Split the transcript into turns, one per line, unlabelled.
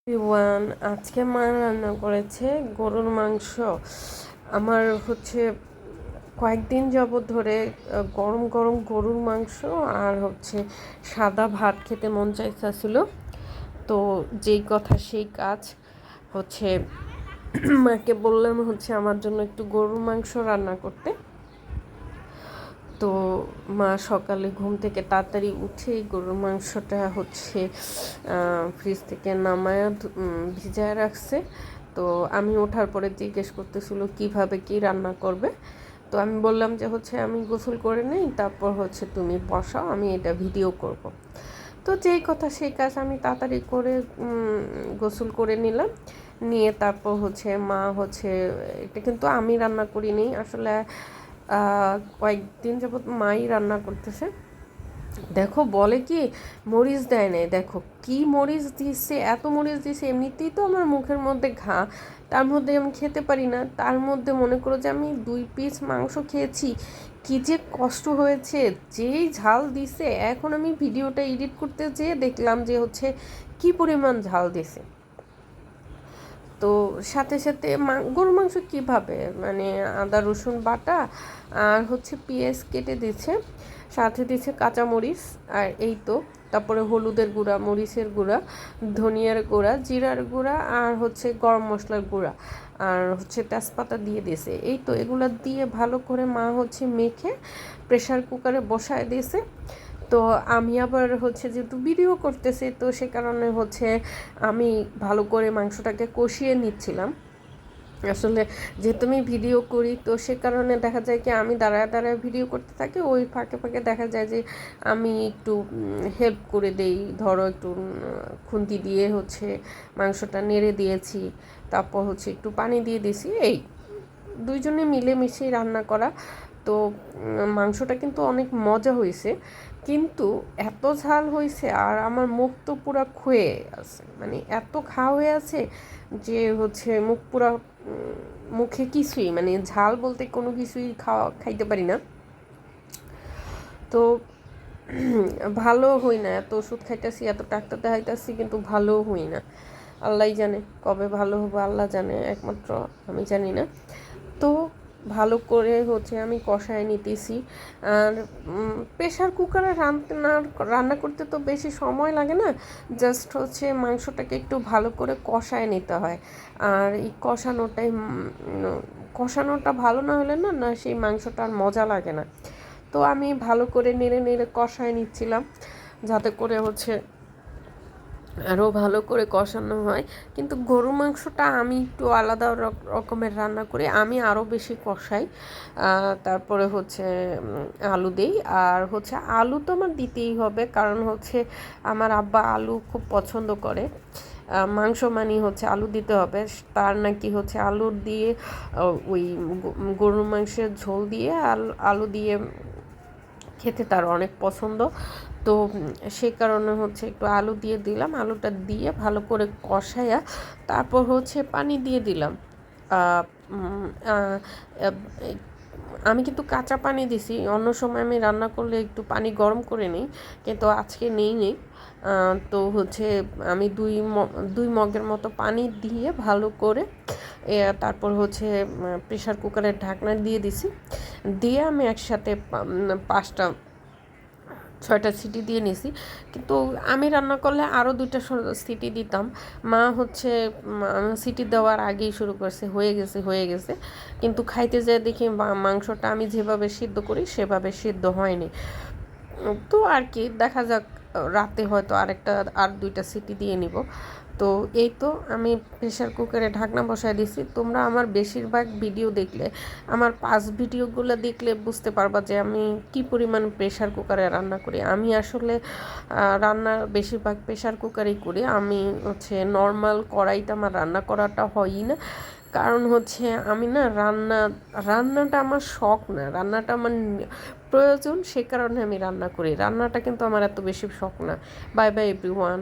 Everyone, আজকে মা রান্না করেছে গরুর মাংস। আমার কয়েকদিন যাবত ধরে গরম গরম গরুর মাংস আর সাদা ভাত খেতে মন চাইছিল। তো যেই কথা সেই কাজ হচ্ছে মাকে বললাম আমার জন্য একটু গরুর মাংস রান্না করতে। তো মা সকালে ঘুম থেকে তাড়াতাড়ি উঠে গরুর মাংসটা ফ্রিজ থেকে নামায় ভিজায় রাখছে। তো আমি ওঠার পরে জিজ্ঞেস করতেছিল কিভাবে কি রান্না করবে। তো আমি বললাম যে আমি গোসল করে নেই, তারপর তুমি বসাও, আমি এটা ভিডিও করব। তো যেই কথা সেই কাজ, আমি তাড়াতাড়ি করে গোসল করে নিলাম। নিয়ে তারপর মা এটা কিন্তু আমি রান্না করিনি আসলে, কয়েকদিন যাবত মাই রান্না করতেছে। দেখো বলে কি মরিচ দেয় নাই, দেখো কি মরিচ দিচ্ছে, এত মরিচ দিচ্ছে। এমনিতেই তো আমার মুখের মধ্যে ঘা, তার মধ্যে আমি খেতে পারি না, তার মধ্যে মনে করো যে আমি 2 পিস মাংস খেয়েছি। কি যে কষ্ট হয়েছে, যেই ঝাল দিছে। এখন আমি ভিডিওটা এডিট করতে যেয়ে দেখলাম যে কি পরিমাণ ঝাল দিছে। তো সাথে সাথে গরুর মাংস কীভাবে মানে আদা রসুন বাটা আর পেঁয়াজ কেটে দিচ্ছে, সাথে দিচ্ছে কাঁচামরিচ, আর এই তো তারপরে হলুদের গুঁড়া, মরিচের গুঁড়া, ধনিয়ার গুঁড়া, জিরার গুঁড়া, আর গরম মশলার গুঁড়া, আর তেজপাতা দিয়ে দিয়েছে। এই তো এগুলো দিয়ে ভালো করে মা মেখে প্রেশার কুকারে বসায় দিয়েছে। তো আমি আবার যেহেতু ভিডিও করতেছি, তো সে কারণে আমি ভালো করে মাংসটাকে কষিয়ে নিচ্ছিলাম। আসলে যেহেতু আমি ভিডিও করি, তো সে কারণে দেখা যায় কি আমি দাঁড়ায় দাঁড়ায় ভিডিও করতে থাকি, ওই ফাঁকে ফাঁকে দেখা যায় যে আমি একটু হেল্প করে দেই। ধরো একটু খুন্তি দিয়ে মাংসটা নেড়ে দিয়েছি, তারপর একটু পানি দিয়ে দিয়েছি। এই দুইজনে মিলেমিশেই রান্না করা। তো মাংসটা কিন্তু অনেক মজা হয়েছে, কিন্তু এত ঝাল হয়েছে আর আমার মুখ তো পুরো ক্ষয়ে আছে, মানে এত খাওয়া হয়ে আছে যে মুখ পুরা, মুখে কিছুই মানে ঝাল বলতে কোনো কিছুই খাইতে পারি না। তো ভালো হই না, এত ওষুধ খাইতেছি, এত ডাক্তার দেখাইতেছি, কিন্তু ভালো হই না। আল্লাহ জানে কবে ভালো হবো, আল্লাহ জানে, একমাত্র আমি জানি না। তো ভালো করে আমি কষায় নিতেছি। আর প্রেশার কুকারে রান্না করতে তো বেশি সময় লাগে না, জাস্ট মাংসটাকে একটু ভালো করে কষায় নিতে হয়। আর এই কষানোটা ভালো না হলে না না সেই মাংসটা আর মজা লাগে না। তো আমি ভালো করে নেড়ে নেড়ে কষায় নিচ্ছিলাম, যাতে করে আরও ভালো করে কষানো হয়। কিন্তু গরুর মাংসটা আমি একটু আলাদা রকমের রান্না করি, আমি আরও বেশি কষাই। তারপরে আলু দিই, আর আলু তো আমার দিতেই হবে, কারণ আমার আব্বা আলু খুব পছন্দ করে। মাংস মানে আলু দিতে হবে, তার নাকি আলু দিয়ে ওই গরুর মাংসের ঝোল দিয়ে আলু দিয়ে খেতে তার অনেক পছন্দ। তো সেই কারণে একটু আলু দিয়ে দিলাম, আলুটা দিয়ে ভালো করে কষাইয়া তারপর পানি দিয়ে দিলাম। আমি কিন্তু কাঁচা পানি দিছি, অন্য সময় আমি রান্না করলে একটু পানি গরম করে নিই, কিন্তু আজকে নেই। তো আমি দুই মগের মতো পানি দিয়ে ভালো করে তারপর প্রেশার কুকারের ঢাকনা দিয়ে দিছি। দিয়ে আমি একসাথে 5-6টা সিটি দিয়ে নিছি। কিন্তু আমি রান্না করলে আরও 2টা সিটি দিতাম। মা সিটি দেওয়ার আগেই শুরু করছে, হয়ে গেছে। কিন্তু খাইতে যেয়ে দেখি মাংসটা আমি যেভাবে সিদ্ধ করি সেভাবে সিদ্ধ হয়নি। তো আর কি, দেখা যাক, রাতে হয়তো আর 2টা সিটি দিয়ে নিব। তো এই তো আমি প্রেশার কুকারে ঢাকনা বসায় দিছি। তোমরা আমার বেশিরভাগ ভিডিও দেখলে, আমার ভিডিওগুলো দেখলে বুঝতে পারবা যে আমি কি পরিমাণ প্রেশার কুকারে রান্না করি। আমি আসলে রান্না বেশিরভাগ প্রেশার কুকারেই করি। আমি নর্মাল কড়াইতে আমার রান্না করাটা হয়ই না, কারণ আমি না রান্নাটা আমার শখ না, রান্নাটা আমার প্রয়োজন, সে কারণে আমি রান্না করি। রান্নাটা কিন্তু আমার এত বেশি শখ না। Bye bye everyone.